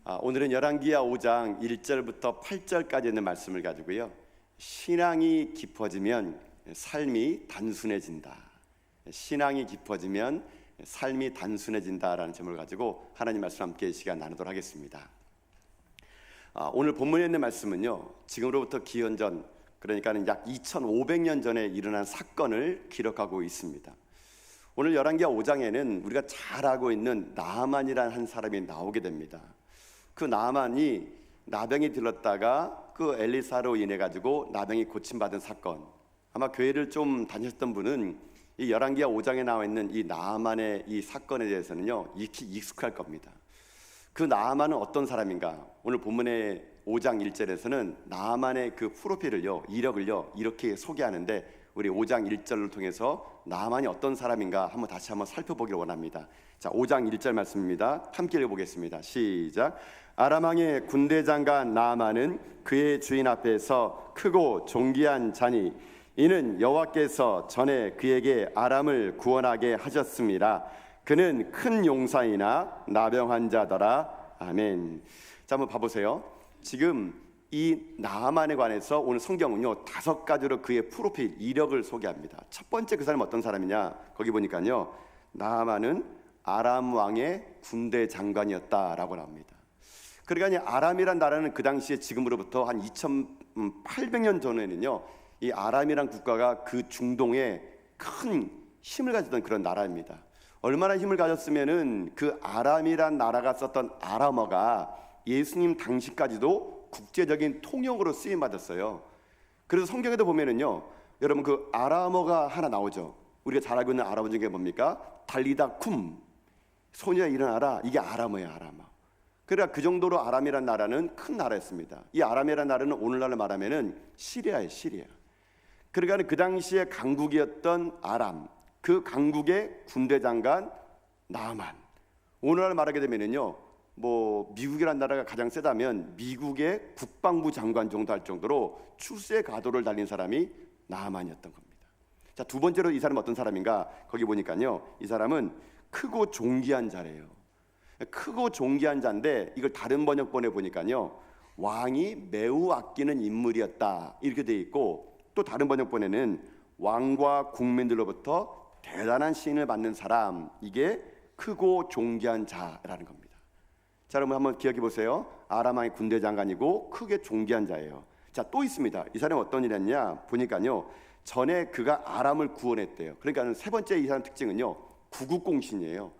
오늘은 열왕기하 5장 1절부터 8절까지 있는 말씀을 가지고요, 신앙이 깊어지면 삶이 단순해진다. 신앙이 깊어지면 삶이 단순해진다라는 제목을 가지고 하나님 말씀 함께 시간 나누도록 하겠습니다. 오늘 본문에 있는 말씀은요, 지금으로부터 기원전, 그러니까는 약 2500년 전에 일어난 사건을 기록하고 있습니다. 오늘 열왕기하 5장에는 우리가 잘 알고 있는 나아만이라는 한 사람이 나오게 됩니다. 그 나아만이 나병이 들렀다가 그 엘리사로 인해 가지고 나병이 고침받은 사건. 아마 교회를 좀 다녔던 분은 이 열왕기하 5장에 나와 있는 이 나아만의 이 사건에 대해서는요, 익숙할 겁니다. 그 나아만은 어떤 사람인가? 오늘 본문의 5장 1절에서는 나아만의 그 프로필을요, 이력을요, 이렇게 소개하는데, 우리 5장 1절을 통해서 나아만이 어떤 사람인가 다시 한번 살펴보기를 원합니다. 자, 5장 1절 말씀입니다. 함께 읽어보겠습니다. 시작. 아람 왕의 군대 장관 나아만은 그의 주인 앞에서 크고 존귀한 자니 이는 여호와께서 전에 그에게 아람을 구원하게 하셨습니다. 그는 큰 용사이나 나병 자더라. 아멘. 자, 한번 봐보세요. 지금 이 나아만에 관해서 오늘 성경은요, 5가지로 그의 프로필, 이력을 소개합니다. 첫 번째, 그 사람은 어떤 사람이냐? 거기 보니까요, 나아만은 아람 왕의 군대 장관이었다라고 나옵니다. 그러니까 아람이란 나라는 그 당시에 지금으로부터 한 2800년 전에는요, 이 아람이란 국가가 그 중동에 큰 힘을 가졌던 그런 나라입니다. 얼마나 힘을 가졌으면은 그 아람이란 나라가 썼던 아람어가 예수님 당시까지도 국제적인 통용어로 쓰임 받았어요. 그래서 성경에도 보면은요, 여러분 그 아람어가 하나 나오죠. 우리가 잘 알고 있는 아람어 중에 뭡니까? 달리다 쿰, 소녀야 일어나라. 이게 아람어예요, 아람어. 그러니까 그 정도로 아람이란 나라는 큰 나라였습니다. 이 아람이란 나라는 오늘날로 말하면은 시리아예요, 시리아. 그러니까 그 당시에 강국이었던 아람, 그 강국의 군대 장관 나아만. 오늘날 말하게 되면은요, 미국이라는 나라가 가장 세다면 미국의 국방부 장관 정도 할 정도로 출세 가도를 달린 사람이 나아만이었던 겁니다. 자, 두 번째로 이 사람은 어떤 사람인가? 거기 보니까요, 이 사람은 크고 존귀한 자래요. 크고 존귀한 자인데, 이걸 다른 번역본에 보니까요, 왕이 매우 아끼는 인물이었다 이렇게 돼 있고, 또 다른 번역본에는 왕과 국민들로부터 대단한 시인을 받는 사람, 이게 크고 존귀한 자라는 겁니다. 자, 여러분 한번 기억해 보세요. 아람 왕의 군대 장관이고 크게 존귀한 자예요. 자, 또 있습니다. 이 사람이 어떤 일을 했냐 보니까요, 전에 그가 아람을 구원했대요. 그러니까 세 번째 이 사람 특징은요, 구국공신이에요.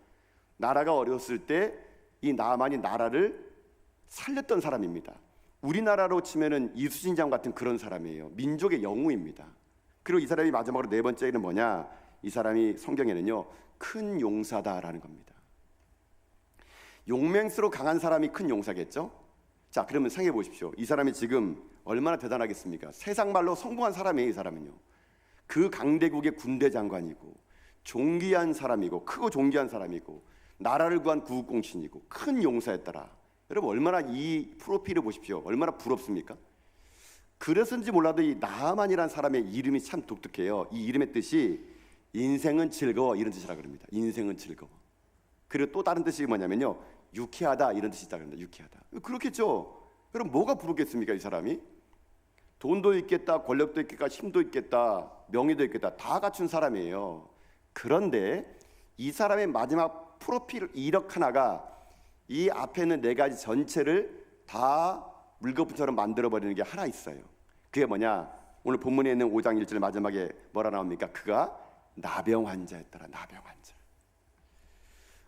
나라가 어려웠을 때 이 나아만이 나라를 살렸던 사람입니다. 우리나라로 치면은 이순신장 같은 그런 사람이에요. 민족의 영웅입니다. 그리고 이 사람이 마지막으로 네 번째는 뭐냐? 이 사람이 성경에는요, 큰 용사다라는 겁니다. 용맹스로 강한 사람이 큰 용사겠죠? 자, 그러면 생각해 보십시오. 이 사람이 지금 얼마나 대단하겠습니까? 세상 말로 성공한 사람이에요. 이 사람은요, 그 강대국의 군대 장관이고 존귀한 사람이고 크고 존귀한 사람이고 나라를 구한 구국공신이고 큰 용사였더라. 여러분 얼마나 이 프로필을 보십시오. 얼마나 부럽습니까? 그래서인지 몰라도 이 나아만이라는 사람의 이름이 참 독특해요. 이 이름의 뜻이 인생은 즐거워 이런 뜻이라 그럽니다. 인생은 즐거워. 그리고 또 다른 뜻이 뭐냐면요, 유쾌하다 이런 뜻이 있다 그럽니다. 유쾌하다. 그렇겠죠. 그럼 뭐가 부럽겠습니까? 이 사람이 돈도 있겠다, 권력도 있겠다, 힘도 있겠다, 명예도 있겠다, 다 갖춘 사람이에요. 그런데 이 사람의 마지막 프로필 이력 하나가 이 앞에 있는 네 가지 전체를 다 물거품처럼 만들어버리는 게 하나 있어요. 그게 뭐냐? 오늘 본문에 있는 5장 1절 마지막에 뭐라 나옵니까? 그가 나병 환자였더라. 나병 환자.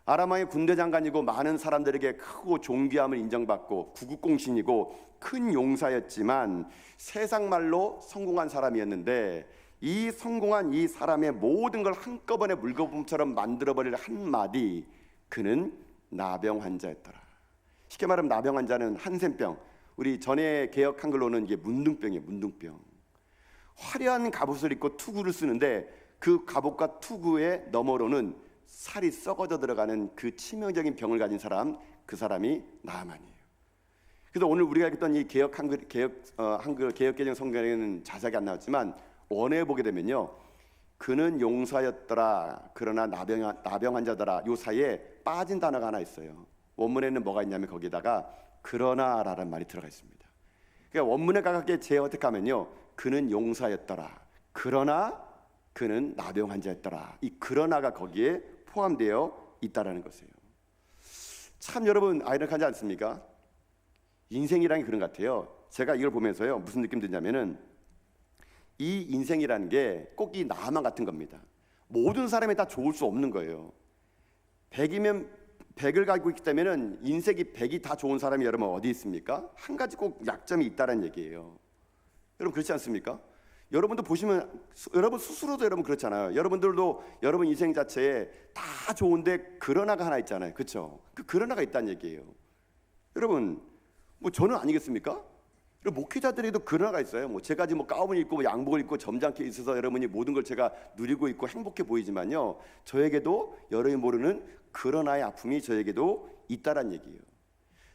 아람 왕의 군대 장관이고 많은 사람들에게 크고 존귀함을 인정받고 구국공신이고 큰 용사였지만 세상 말로 성공한 사람이었는데, 이 성공한 이 사람의 모든 걸 한꺼번에 물거품처럼 만들어버릴 한마디, 그는 나병 환자였더라. 쉽게 말하면 나병 환자는 한센병, 우리 전에 개역 한글로는 이게 문둥병이에요. 문둥병. 화려한 갑옷을 입고 투구를 쓰는데 그 갑옷과 투구의 너머로는 살이 썩어져 들어가는 그 치명적인 병을 가진 사람, 그 사람이 나아만이에요. 그래서 오늘 우리가 읽었던 이 개역 개정 성경에는 자세하게 안 나왔지만 원어에 보게 되면요, 그는 용사였더라. 그러나 나병 환자더라. 요 사이에 빠진 단어가 하나 있어요. 원문에는 뭐가 있냐면 거기다가 그러나라는 말이 들어가 있습니다. 그러니까 원문에 가깝게 재해석하면요, 그는 용사였더라, 그러나 그는 나병 환자였더라. 이 그러나가 거기에 포함되어 있다라는 것이에요. 참 여러분 아이러니하지 않습니까? 인생이라는 게 그런 것 같아요. 제가 이걸 보면서요, 무슨 느낌 드냐면은 이 인생이라는 게 꼭 이 나만 같은 겁니다. 모든 사람이 다 좋을 수 없는 거예요. 100이면 100을 가지고 있기 때문에 인생이 100이 다 좋은 사람이 여러분 어디 있습니까? 한 가지 꼭 약점이 있다는 얘기예요. 여러분 그렇지 않습니까? 여러분도 보시면 여러분 스스로도 여러분 그렇잖아요. 여러분들도 여러분 인생 자체에 다 좋은데 그러나가 하나 있잖아요. 그렇죠? 그 그러나가 있다는 얘기예요. 여러분 뭐 저는 아니겠습니까? 목회자들에도 그러나가 있어요. 뭐 제가 지금 뭐 가운을 입고 뭐 양복을 입고 점잖게 있어서 여러분이 모든 걸 제가 누리고 있고 행복해 보이지만요, 저에게도 여러분이 모르는 그러나의 아픔이 저에게도 있다란 얘기예요.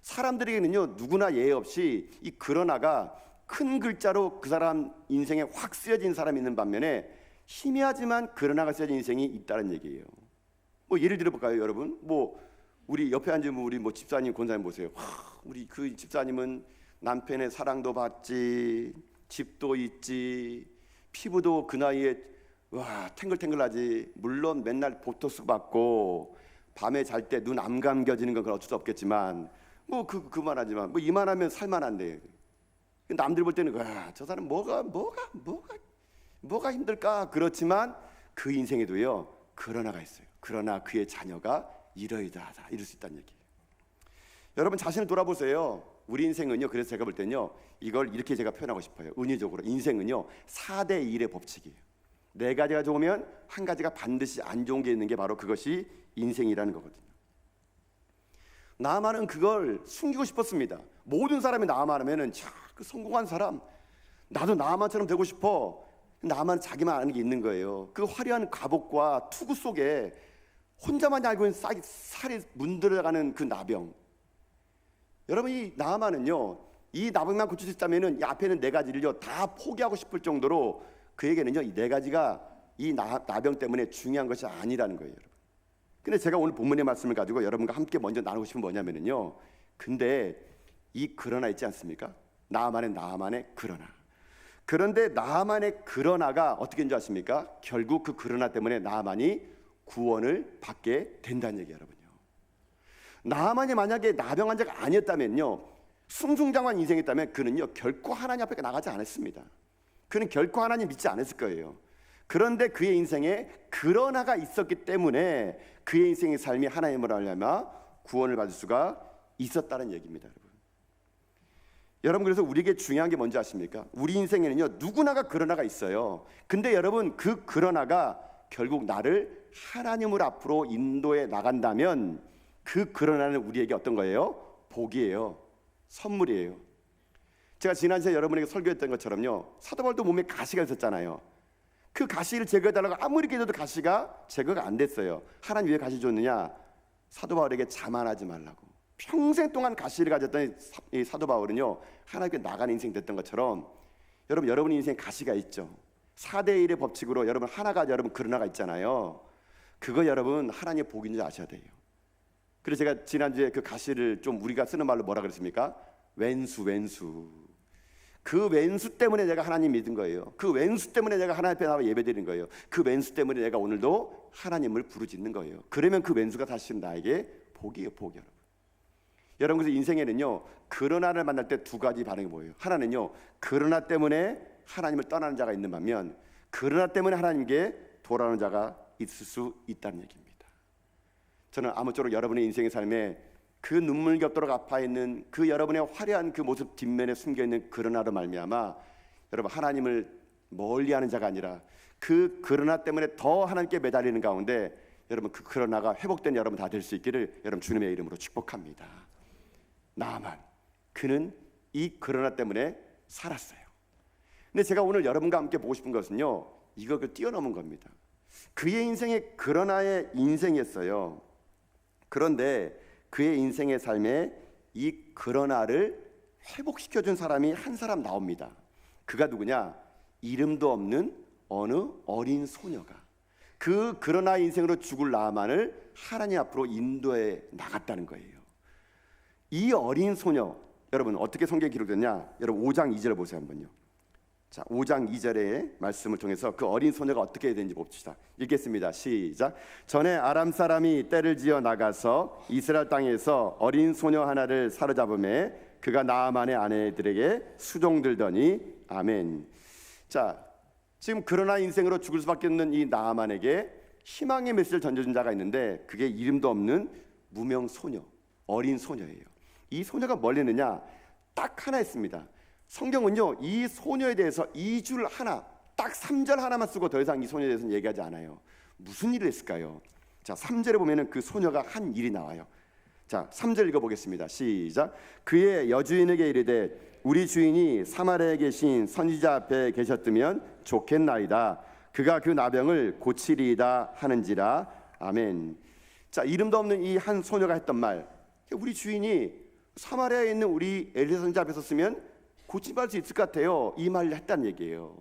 사람들에게는요 누구나 예외 없이 이 그러나가 큰 글자로 그 사람 인생에 확 쓰여진 사람이 있는 반면에 희미하지만 그러나가 쓰여진 인생이 있다는 얘기예요. 뭐 예를 들어볼까요, 여러분? 뭐 우리 옆에 앉은 우리 뭐 집사님, 권사님 보세요. 우리 그 집사님은 남편의 사랑도 받지, 집도 있지, 피부도 그 나이에 와 탱글탱글하지. 물론 맨날 보톡스 받고 밤에 잘 때 눈 안 감겨지는 건 어쩔 수 없겠지만 뭐 그만하지만 뭐 이만하면 살만한데, 남들 볼 때는 저 사람 뭐가 힘들까? 그렇지만 그 인생에도요 그러나가 있어요. 그러나 그의 자녀가 이러이러하다, 이럴 수 있다는 얘기예요. 여러분 자신을 돌아보세요. 우리 인생은요, 그래서 제가 볼 때는요, 이걸 이렇게 제가 표현하고 싶어요. 은유적으로 인생은요 4대 1의 법칙이에요. 4가지가 좋으면 한 가지가 반드시 안 좋은 게 있는 게 바로 그것이 인생이라는 거거든요. 나만은 그걸 숨기고 싶었습니다. 모든 사람이 나만 하면은 그 성공한 사람, 나도 나만처럼 되고 싶어. 나만 자기만 아는 게 있는 거예요. 그 화려한 갑옷과 투구 속에 혼자만 알고 있는 살이 문들어가는 그 나병. 여러분 이 나만은요, 이 나병만 고칠 수 있다면은 이 앞에 있는 4가지를요 다 포기하고 싶을 정도로 그에게는요 이 4가지가 이 나병 때문에 중요한 것이 아니라는 거예요, 여러분. 근데 제가 오늘 본문의 말씀을 가지고 여러분과 함께 먼저 나누고 싶은 뭐냐면요, 근데 이 그러나 있지 않습니까? 나만의 그러나. 그런데 나만의 그러나가 어떻게 인지 아십니까? 결국 그 그러나 때문에 나만이 구원을 받게 된다는 얘기예요, 여러분요. 나만이 만약에 나병 환자가 아니었다면요, 승승장구한 인생이었다면 그는요 결코 하나님 앞에 나가지 않았습니다. 그는 결코 하나님 믿지 않았을 거예요. 그런데 그의 인생에 그러나가 있었기 때문에 그의 인생의 삶이 하나님으로 말미암아 구원을 받을 수가 있었다는 얘기입니다, 여러분. 여러분 그래서 우리에게 중요한 게 뭔지 아십니까? 우리 인생에는요 누구나가 그러나가 있어요. 근데 여러분 그 그러나가 결국 나를 하나님을 앞으로 인도해 나간다면 그 그러나는 우리에게 어떤 거예요? 복이에요. 선물이에요. 제가 지난 시간에 여러분에게 설교했던 것처럼요, 사도 바울도 몸에 가시가 있었잖아요. 그 가시를 제거해달라고 아무리 기도해도 가시가 제거가 안 됐어요. 하나님 왜 가시 줬느냐? 사도 바울에게 자만하지 말라고. 평생 동안 가시를 가졌던 이 사도 바울은요 하나님께 나가는 인생 됐던 것처럼 여러분 인생에 가시가 있죠. 4대 1의 법칙으로 여러분 하나가 여러분 그러나가 있잖아요. 그거 여러분 하나님의 복인 줄 아셔야 돼요. 그래서 제가 지난주에 그 가시를 좀 우리가 쓰는 말로 뭐라 그랬습니까? 왼수. 그 왼수 때문에 내가 하나님 믿은 거예요. 그 왼수 때문에 내가 하나님 앞에 나와 예배드리는 거예요. 그 왼수 때문에 내가 오늘도 하나님을 부르짖는 거예요. 그러면 그 왼수가 다시 나에게 복이에요, 복. 여러분. 여러분 그래서 인생에는요 그러나를 만날 때 2가지 반응이 뭐예요? 하나는요 그러나 때문에 하나님을 떠나는 자가 있는 반면 그러나 때문에 하나님께 돌아오는 자가 있을 수 있다는 얘기입니다. 저는 아무쪼록 여러분의 인생의 삶에 그 눈물 겹도록 아파있는 그 여러분의 화려한 그 모습 뒷면에 숨겨있는 그러나로 말미암아 여러분 하나님을 멀리하는 자가 아니라 그 그러나 때문에 더 하나님께 매달리는 가운데 여러분 그 그러나가 회복된 여러분 다 될 수 있기를 여러분 주님의 이름으로 축복합니다. 나만 그는 이 그러나 때문에 살았어요. 근데 제가 오늘 여러분과 함께 보고 싶은 것은요 이걸 뛰어넘은 겁니다. 그의 인생의 그러나의 인생이었어요. 그런데 그의 인생의 삶에 이 그러나를 회복시켜준 사람이 한 사람 나옵니다. 그가 누구냐? 이름도 없는 어느 어린 소녀가 그 그러나 인생으로 죽을 나만을 하나님 앞으로 인도해 나갔다는 거예요. 이 어린 소녀, 여러분 어떻게 성경에 기록됐냐? 여러분 5장 2절 보세요 한번요. 자, 5장 2절의 말씀을 통해서 그 어린 소녀가 어떻게 되는지 봅시다. 읽겠습니다. 시작. 전에 아람 사람이 떼를 지어 나가서 이스라엘 땅에서 어린 소녀 하나를 사로잡음에 그가 나아만의 아내들에게 수종들더니 아멘. 자, 지금 그러나 인생으로 죽을 수밖에 없는 이 나아만에게 희망의 메시지를 던져준 자가 있는데 그게 이름도 없는 무명 소녀, 어린 소녀예요. 이 소녀가 뭘 했느냐? 딱 하나 했습니다. 성경은요 이 소녀에 대해서 2줄 하나, 딱 3절 하나만 쓰고 더 이상 이 소녀에 대해서는 얘기하지 않아요. 무슨 일을 했을까요? 자, 3절에 보면은 그 소녀가 한 일이 나와요. 자, 3절 읽어보겠습니다. 시작. 그의 여주인에게 이르되 우리 주인이 사마리아에 계신 선지자 앞에 계셨으면 좋겠나이다. 그가 그 나병을 고치리이다 하는지라. 아멘. 자, 이름도 없는 이 한 소녀가 했던 말, 우리 주인이 사마리아에 있는 우리 엘리사 선지자 앞에 섰으면 고침받을 수 있을 것 같아요. 이 말을 했다는 얘기예요.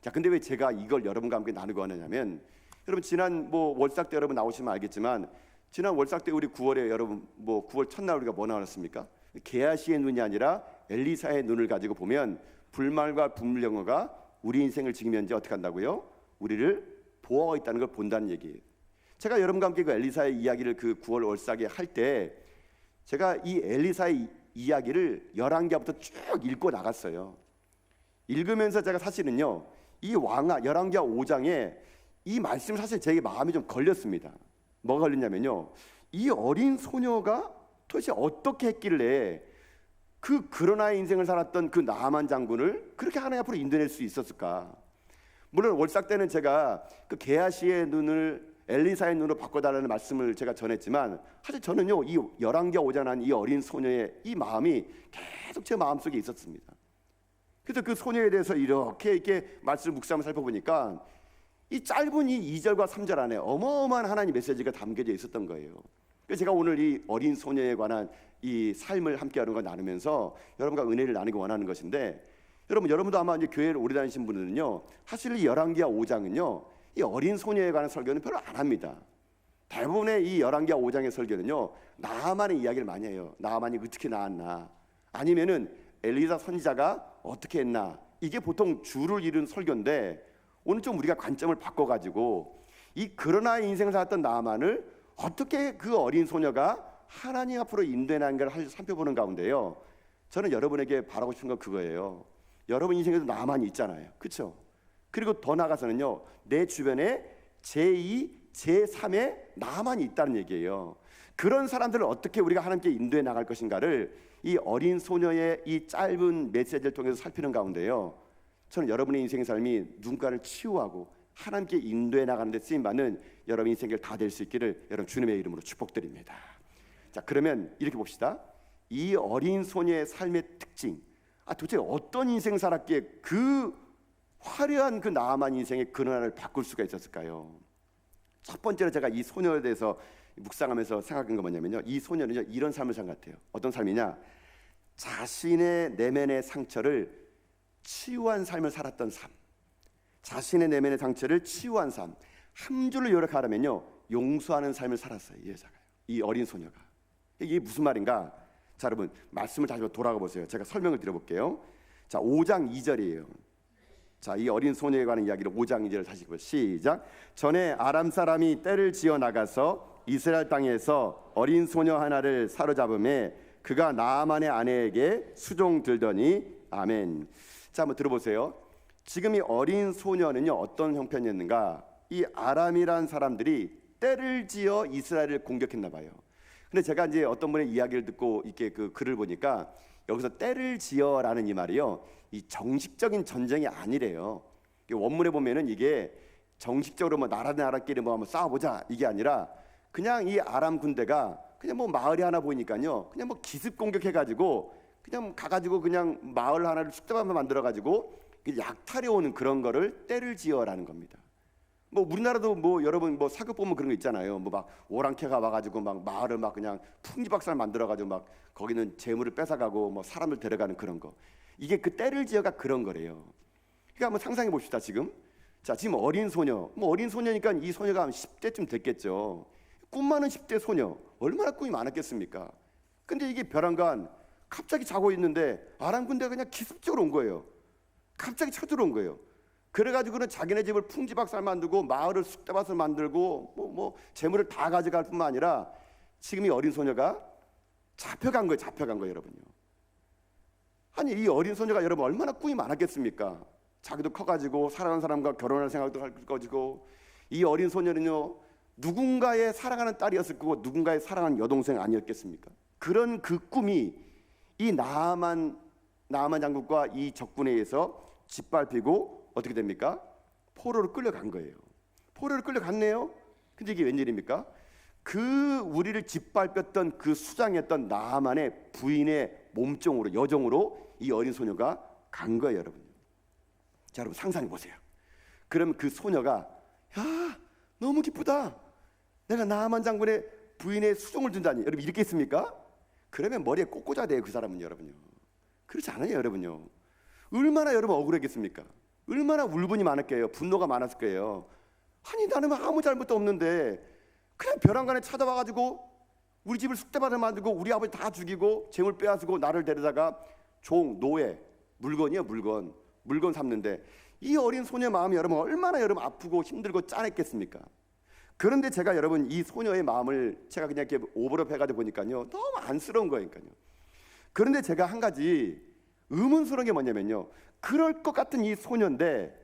자, 근데 왜 제가 이걸 여러분과 함께 나누고 하느냐면, 여러분 지난 월삭 때 여러분 나오시면 알겠지만, 지난 월삭 때 우리 9월에 여러분 9월 첫날 우리가 뭐 나눴습니까? 게하시의 눈이 아니라 엘리사의 눈을 가지고 보면 불말과 분명어가 우리 인생을 지키면 이제 어떻게 한다고요? 우리를 보호하고 있다는 걸 본다는 얘기예요. 제가 여러분과 함께 그 엘리사의 이야기를 그 9월 월삭에 할 때 제가 이 엘리사의 이야기를 11기부터 쭉 읽고 나갔어요. 읽으면서 제가 사실은요 이 왕하 11기하 5장에 이 말씀이 사실 제 마음이 좀 걸렸습니다. 뭐가 걸렸냐면요, 이 어린 소녀가 도대체 어떻게 했길래 그러나의 인생을 살았던 그 나아만 장군을 그렇게 하나님 앞으로 인도낼 수 있었을까? 물론 월삭 때는 제가 그 게하시의 눈을 엘리사의 눈으로 바꿔달라는 말씀을 제가 전했지만, 사실 저는요 이 11기하 5장 한 이 어린 소녀의 이 마음이 계속 제 마음속에 있었습니다. 그래서 그 소녀에 대해서 이렇게 말씀을 묵상하며 살펴보니까 이 짧은 이 2절과 3절 안에 어마어마한 하나님의 메시지가 담겨져 있었던 거예요. 그래서 제가 오늘 이 어린 소녀에 관한 이 삶을 함께하는 걸 나누면서 여러분과 은혜를 나누기 원하는 것인데, 여러분도 아마 이제 교회를 오래 다니신 분들은요 사실 이 11기하 5장은요 이 어린 소녀에 관한 설교는 별로 안 합니다. 대부분의 이 11기하 5장의 설교는요 나아만의 이야기를 많이 해요. 나아만이 어떻게 나았나, 아니면은 엘리사 선지자가 어떻게 했나, 이게 보통 주를 이룬 설교인데, 오늘 좀 우리가 관점을 바꿔가지고 이 그러나 인생을 살았던 나아만을 어떻게 그 어린 소녀가 하나님 앞으로 인도해낸 걸 살펴보는 가운데요, 저는 여러분에게 바라고 싶은 건 그거예요. 여러분 인생에도 나아만이 있잖아요, 그렇죠? 그리고 더 나아가서는요 내 주변에 제2, 제3의 나아만이 있다는 얘기예요. 그런 사람들을 어떻게 우리가 하나님께 인도해 나갈 것인가를 이 어린 소녀의 이 짧은 메시지를 통해서 살피는 가운데요, 저는 여러분의 인생의 삶이 누군가를 치유하고 하나님께 인도해 나가는 데 쓰임받는 여러분 인생을 다 될 수 있기를 여러분 주님의 이름으로 축복드립니다. 자, 그러면 이렇게 봅시다. 이 어린 소녀의 삶의 특징, 도대체 어떤 인생 살았기에 그 화려한 그 나아만 인생의 근원을 바꿀 수가 있었을까요? 첫 번째로 제가 이 소녀에 대해서 묵상하면서 생각한 건 뭐냐면요, 이 소녀는 이런 삶을 산 것 같아요. 어떤 삶이냐, 자신의 내면의 상처를 치유한 삶을 살았던 삶, 자신의 내면의 상처를 치유한 삶, 한 줄로 요약하라면요 용서하는 삶을 살았어요. 이 여자가, 이 어린 소녀가. 이게 무슨 말인가? 자, 여러분 말씀을 다시 한번 돌아가 보세요. 제가 설명을 드려볼게요. 자, 5장 2절이에요. 자, 이 어린 소녀에 관한 이야기를 5장 2절 다시 보세요. 시작. 전에 아람 사람이 떼를 지어 나가서 이스라엘 땅에서 어린 소녀 하나를 사로잡음에 그가 나아만의 아내에게 수종 들더니 아멘. 자, 한번 들어보세요. 지금 이 어린 소녀는요 어떤 형편이었는가? 이 아람이란 사람들이 떼를 지어 이스라엘을 공격했나 봐요. 근데 제가 이제 어떤 분의 이야기를 듣고 이렇게 그 글을 보니까 여기서 떼를 지어라는 이 말이요, 이 정식적인 전쟁이 아니래요. 원문에 보면은 이게 정식적으로 뭐 나라 대 나라끼리 뭐 한번 싸워보자 이게 아니라, 그냥 이 아람 군대가 그냥 뭐 마을이 하나 보이니까요 그냥 뭐 기습 공격해가지고 그냥 가가지고 그냥 마을 하나를 쑥대밭만 만들어가지고 약탈해 오는 그런 거를 떼를 지어라는 겁니다. 뭐 우리나라도 뭐 여러분 뭐 사극 보면 그런 거 있잖아요. 뭐 막 오랑캐가 와가지고 막 마을을 막 그냥 풍지박산 만들어가지고 막 거기는 재물을 뺏어가고 뭐 사람을 데려가는 그런 거. 이게 그 떼를 지어가 그런 거래요. 그러니까 한번 상상해 봅시다. 지금 자, 지금 어린 소녀, 뭐 어린 소녀니까 이 소녀가 한 10대쯤 됐겠죠. 꿈 많은 10대 소녀, 얼마나 꿈이 많았겠습니까? 근데 이게 벼랑간 갑자기 자고 있는데 아람 군대가 그냥 기습적으로 온 거예요. 갑자기 쳐들어온 거예요. 그래가지고는 자기네 집을 풍지박살 만들고 마을을 쑥대밭을 만들고 뭐 재물을 다 가져갈 뿐만 아니라 지금 이 어린 소녀가 잡혀간 거예요, 여러분요. 아니 이 어린 소녀가 여러분 얼마나 꿈이 많았겠습니까? 자기도 커가지고 사랑하는 사람과 결혼할 생각도 할 거지고, 이 어린 소녀는요 누군가의 사랑하는 딸이었을 거고 누군가의 사랑하는 여동생 아니었겠습니까? 그런 그 꿈이 이 나아만 장군과 이 적군에 의해서 짓밟히고 어떻게 됩니까? 포로로 끌려간 거예요. 포로로 끌려갔네요. 근데 이게 웬일입니까? 그 우리를 짓밟혔던 그 수장이었던 나아만의 부인의 몸종으로, 여종으로 이 어린 소녀가 간 거예요, 여러분. 자, 여러분 상상해 보세요. 그럼 그 소녀가 야, 너무 기쁘다. 내가 나아만 장군의 부인의 수종을 둔다니. 여러분 이렇게 했습니까? 그러면 머리에 꼭 꽂아야 돼요, 그 사람은요, 여러분요. 그렇지 않아요, 여러분요. 얼마나 여러분 억울했겠습니까? 얼마나 울분이 많았게요. 분노가 많았을 거예요. 아니 나는 아무 잘못도 없는데 그냥 벼랑간에 찾아와가지고 우리 집을 쑥대밭을 만들고 우리 아버지 다 죽이고 재물 빼앗고 나를 데려다가 종, 노예, 물건이요, 물건 삼는데 이 어린 소녀의 마음이 여러분 얼마나 여러분 아프고 힘들고 짠했겠습니까? 그런데 제가 여러분 이 소녀의 마음을 제가 그냥 이렇게 오버랩 해가지고 보니까요 너무 안쓰러운 거니까요. 그런데 제가 한 가지 의문스러운 게 뭐냐면요, 그럴 것 같은 이 소녀인데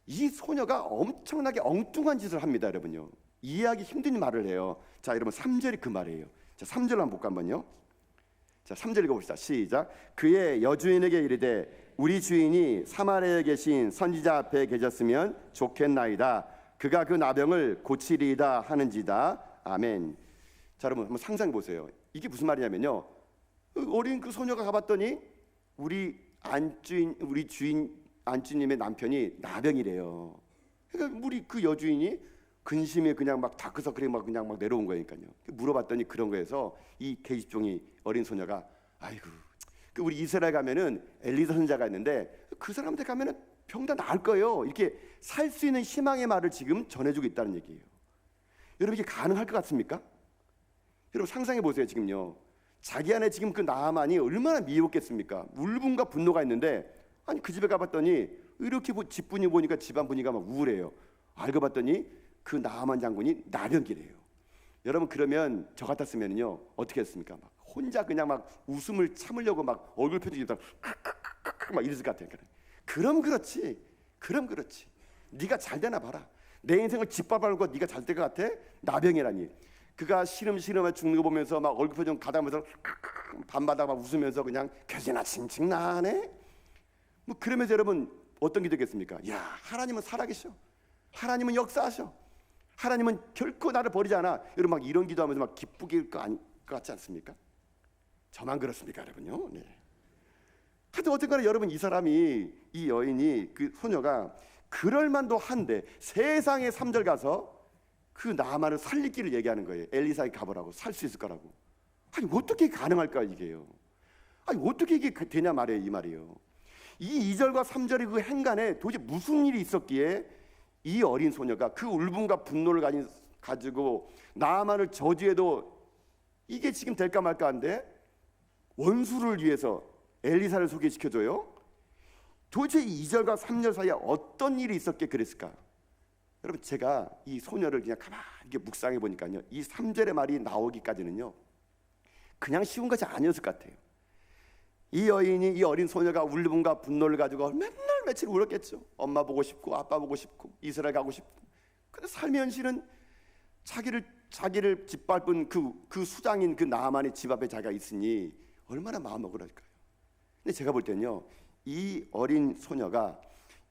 이 소녀가 엄청나게 엉뚱한 짓을 합니다, 여러분요. 이해하기 힘든 말을 해요. 자, 여러분 3절이 그 말이에요. 자, 3절 한번 볼까 한번요. 자, 3절 읽어봅시다. 시작. 그의 여주인에게 이르되 우리 주인이 사마리아에 계신 선지자 앞에 계셨으면 좋겠나이다. 그가 그 나병을 고치리이다 하는지다. 아멘. 자, 여러분 한번 상상해 보세요. 이게 무슨 말이냐면요, 어린 그 소녀가 가봤더니 우리 주인 안주님의 남편이 나병이래요. 그러니까 우리 그 여주인이 근심에 그냥 막 다크서클이 막 그냥 막 내려온 거니까요. 물어봤더니 그런 거에서 이 계집종이 어린 소녀가 아이고, 그 우리 이스라엘 가면은 엘리사 선지자가 있는데 그 사람한테 가면은 병 다 나을 거예요. 이렇게 살 수 있는 희망의 말을 지금 전해주고 있다는 얘기예요. 여러분 이게 가능할 것 같습니까? 여러분 상상해 보세요. 지금요, 자기 안에 지금 그 나아만이 얼마나 미웠겠습니까? 울분과 분노가 있는데 아니 그 집에 가봤더니 이렇게 집분이 보니까 집안 분위기가 막 우울해요. 알고 봤더니 그 나아만 장군이 나병이래요. 여러분 그러면 저 같았으면요 어떻게 했습니까? 막 혼자 그냥 막 웃음을 참으려고 막 얼굴 표정이 막 이랬을 것 같아요. 그럼 그렇지. 네가 잘 되나 봐라. 내 인생을 짓밟아놓고 네가 잘 될 것 같아? 나병이라니. 그가 시름시름해 죽는 거 보면서 막 얼굴 표정 가다면서 밤마다 막 웃으면서 그냥 겨지나 칭칭나네. 뭐 그러면서 여러분 어떤 기도겠습니까? 야, 하나님은 살아계셔. 하나님은 역사하셔. 하나님은 결코 나를 버리지 않아. 여러분 막 이런 기도하면서 막 기쁘길 것 같지 않습니까? 저만 그렇습니까, 여러분요? 네. 하여튼 어쨌거나 여러분 이 사람이, 이 여인이, 그 소녀가 그럴만도 한데 세상에 3절 가서 그 나아만을 살릴 길을 얘기하는 거예요. 엘리사에 가보라고, 살 수 있을 거라고. 아니 어떻게 가능할까 이게요? 아니 어떻게 이게 되냐 말이에요, 이 말이에요. 이 2절과 3절의 그 행간에 도대체 무슨 일이 있었기에 이 어린 소녀가 그 울분과 분노를 가지고 나아만을 저주해도 이게 지금 될까 말까 한데 원수를 위해서 엘리사를 소개시켜줘요? 도대체 2절과 3절 사이에 어떤 일이 있었기에 그랬을까? 여러분 제가 이 소녀를 그냥 가만히 이렇게 묵상해 보니까요, 이 3절의 말이 나오기까지는요 그냥 쉬운 것이 아니었을 것 같아요. 이 여인이, 이 어린 소녀가 울분과 분노를 가지고 맨날 며칠 울었겠죠. 엄마 보고 싶고 아빠 보고 싶고 이스라엘 가고 싶고. 근데 삶의 현실은 자기를 짓밟은 그 수장인 그 나아만의 집 앞에 자기가 있으니 얼마나 마음 억울할까요? 근데 제가 볼 때는요, 이 어린 소녀가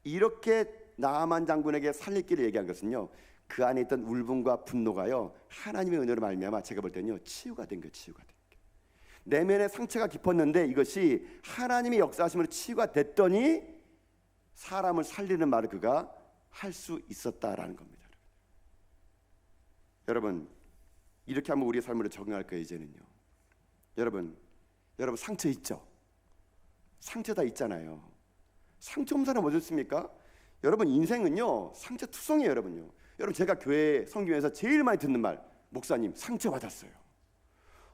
이렇게 나아만 장군에게 살릴 길을 얘기한 것은요, 그 안에 있던 울분과 분노가요 하나님의 은혜로 말미암아 제가 볼 때는요 치유가 된 거예요. 치유가 된 거예요. 내면의 상처가 깊었는데 이것이 하나님의 역사하심으로 치유가 됐더니 사람을 살리는 말을 그가 할 수 있었다라는 겁니다. 여러분 이렇게 하면 우리의 삶으로 적응할 거예요. 이제는요. 여러분 상처 있죠? 상처 다 있잖아요. 상처 없는 사람 어떻습니까? 여러분 인생은요 상처 투성이에요. 여러분요. 여러분 제가 교회 성경에서 제일 많이 듣는 말, 목사님 상처 받았어요.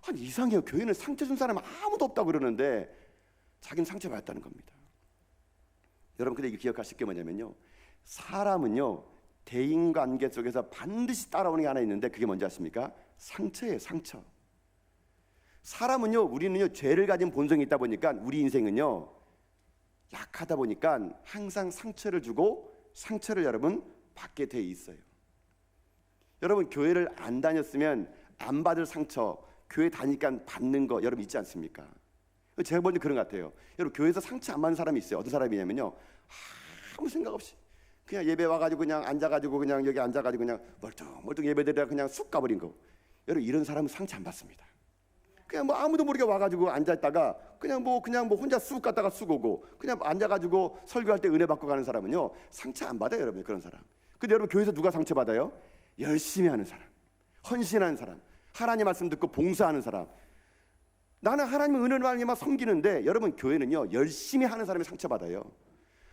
아니 이상해요. 교회는 상처 준 사람 아무도 없다고 그러는데 자기는 상처받았다는 겁니다. 여러분 근데 이거 기억하실 게 뭐냐면요, 사람은요 대인관계 속에서 반드시 따라오는 게 하나 있는데 그게 뭔지 아십니까? 상처예요. 상처. 사람은요, 우리는요 죄를 가진 본성이 있다 보니까 우리 인생은요 약하다 보니까 항상 상처를 주고 상처를 여러분 받게 돼 있어요. 여러분 교회를 안 다녔으면 안 받을 상처, 교회 다니니까 받는 거 여러분 있지 않습니까? 제가 보니 그런 것 같아요. 여러분 교회에서 상처 안 받는 사람이 있어요. 어떤 사람이냐면요, 아무 생각 없이 그냥 예배 와가지고 그냥 앉아가지고 그냥 여기 앉아가지고 그냥 멀뚱멀뚱 예배드리다가 그냥 쑥 가버린 거. 여러분 이런 사람은 상처 안 받습니다. 그냥 뭐 아무도 모르게 와가지고 앉아있다가 그냥 뭐 혼자 쑥 갔다가 쑥 오고 그냥 앉아가지고 설교할 때 은혜 받고 가는 사람은요 상처 안 받아요. 여러분 그런 사람. 근데 여러분 교회에서 누가 상처 받아요? 열심히 하는 사람, 헌신하는 사람, 하나님 말씀 듣고 봉사하는 사람. 나는 하나님의 은혜를 많이 섬기는데 여러분 교회는요 열심히 하는 사람이 상처받아요.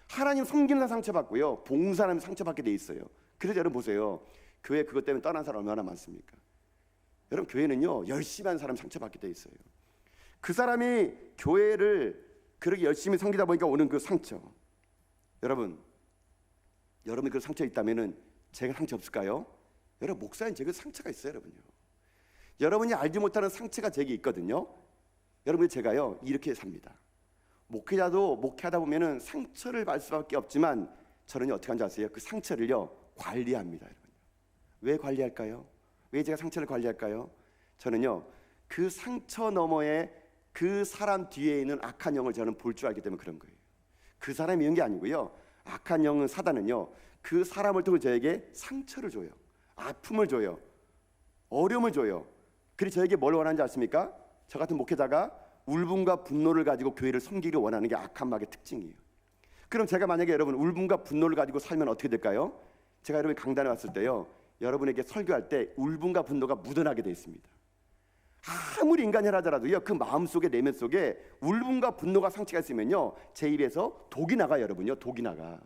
하나님 섬기는 사람 상처받고요, 봉사하는 사람이 상처받게 돼 있어요. 그래서 여러분 보세요, 교회 그것 때문에 떠난 사람 얼마나 많습니까? 여러분 교회는요 열심히 하는 사람 상처받게 돼 있어요. 그 사람이 교회를 그렇게 열심히 섬기다 보니까 오는 그 상처. 여러분이 그 상처 있다면은 제가 상처 없을까요? 여러분 목사님 제가 상처가 있어요. 여러분요, 여러분이 알지 못하는 상처가 제게 있거든요. 여러분 제가요 이렇게 삽니다. 목회자도 목회하다 보면은 상처를 받을 수밖에 없지만 저는 어떻게 하는지 아세요? 그 상처를요 관리합니다. 여러분 왜 관리할까요? 왜 제가 상처를 관리할까요? 저는요 그 상처 너머에 그 사람 뒤에 있는 악한 영을 저는 볼 줄 알기 때문에 그런 거예요. 그 사람이 있는 게 아니고요, 악한 영은 사단은요 그 사람을 통해 저에게 상처를 줘요, 아픔을 줘요, 어려움을 줘요. 그리고 저에게 뭘 원하는지 아십니까? 저 같은 목회자가 울분과 분노를 가지고 교회를 섬기기를 원하는 게 악한 마귀의 특징이에요. 그럼 제가 만약에 여러분 울분과 분노를 가지고 살면 어떻게 될까요? 제가 여러분 강단에 왔을 때요 여러분에게 설교할 때 울분과 분노가 묻어나게 되어 있습니다. 아무리 인간이 하더라도요 그 마음속에 내면 속에 울분과 분노가 상처가 있으면요 제 입에서 독이 나가요. 여러분요 독이 나가.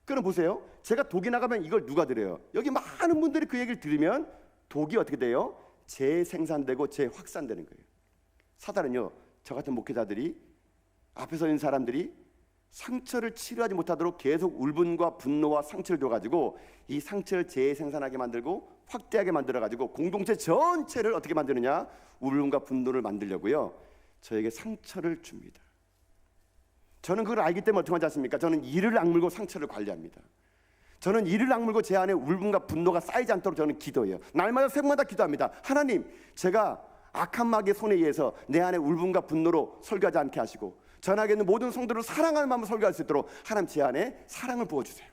그럼 보세요, 제가 독이 나가면 이걸 누가 들어요? 여기 많은 분들이 그 얘기를 들으면 독이 어떻게 돼요? 재생산되고 재확산되는 거예요. 사단은요 저 같은 목회자들이 앞에 서 있는 사람들이 상처를 치료하지 못하도록 계속 울분과 분노와 상처를 줘가지고 이 상처를 재생산하게 만들고 확대하게 만들어가지고 공동체 전체를 어떻게 만드느냐, 울분과 분노를 만들려고요 저에게 상처를 줍니다. 저는 그걸 알기 때문에 어떻게 하지 않습니까? 저는 이를 악물고 상처를 관리합니다. 저는 이를 악물고 제 안에 울분과 분노가 쌓이지 않도록 저는 기도해요. 날마다 새벽마다 기도합니다. 하나님, 제가 악한 마귀의 손에 의해서 내 안에 울분과 분노로 설교하지 않게 하시고 전하게 있는 모든 성도를 사랑하는 마음으로 설교할 수 있도록 하나님 제 안에 사랑을 부어주세요.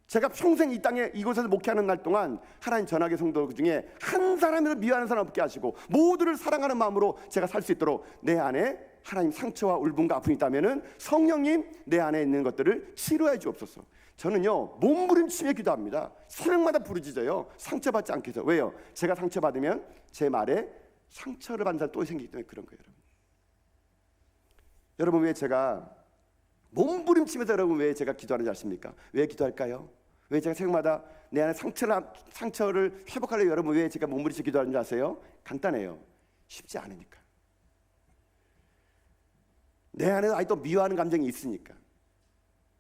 제가 평생 이 땅에 이곳에서 목회하는 날 동안 하나님 전하게 성도 중에 한 사람이라도 미워하는 사람 없게 하시고 모두를 사랑하는 마음으로 제가 살 수 있도록 내 안에 하나님 상처와 울분과 아픔이 있다면은 성령님 내 안에 있는 것들을 치료해 주옵소서. 저는요 몸부림치며 기도합니다. 새벽마다 부르짖어요. 상처받지 않게 해서. 왜요? 제가 상처받으면 제 말에 상처를 받는 사람 또 생기기 때문에 그런 거예요. 여러분 왜 제가 몸부림치면서 여러분 왜 제가 기도하는지 아십니까? 왜 기도할까요? 왜 제가 새벽마다 내 안에 상처를 회복하려고 여러분 왜 제가 몸부림치 기도하는지 아세요? 간단해요. 쉽지 않으니까. 내 안에 아직도 미워하는 감정이 있으니까.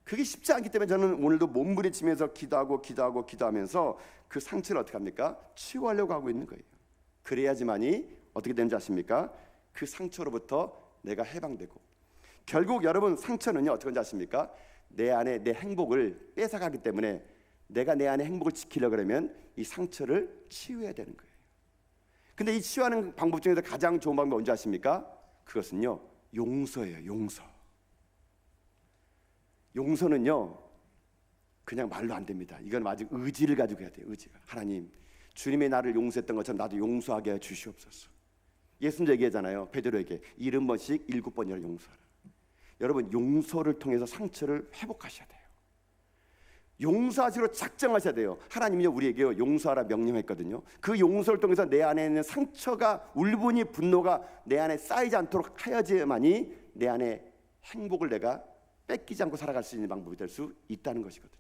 그게 쉽지 않기 때문에 저는 오늘도 몸부림치면서 기도하면서 그 상처를 어떻게 합니까? 치유하려고 하고 있는 거예요. 그래야지만이 어떻게 되는지 아십니까? 그 상처로부터 내가 해방되고, 결국 여러분 상처는요 어떻게 하는지 아십니까? 내 안에 내 행복을 뺏어가기 때문에 내가 내 안에 행복을 지키려고 그러면 이 상처를 치유해야 되는 거예요. 근데 이 치유하는 방법 중에서 가장 좋은 방법이 뭔지 아십니까? 그것은요 용서예요. 용서는요 그냥 말로 안 됩니다. 이건 아직 의지를 가지고 해야 돼요. 의지가. 하나님, 주님의 나를 용서했던 것처럼 나도 용서하게 해 주시옵소서. 예수님 얘기하잖아요. 베드로에게 70번씩 7번이나 용서하라. 여러분 용서를 통해서 상처를 회복하셔야 돼요. 용서하시로 작정하셔야 돼요. 하나님이요 우리에게 용서하라 명령했거든요. 그 용서를 통해서 내 안에 있는 상처가, 울분이, 분노가 내 안에 쌓이지 않도록 하여야지만이 내 안에 행복을 내가 뺏기지 않고 살아갈 수 있는 방법이 될 수 있다는 것이거든요.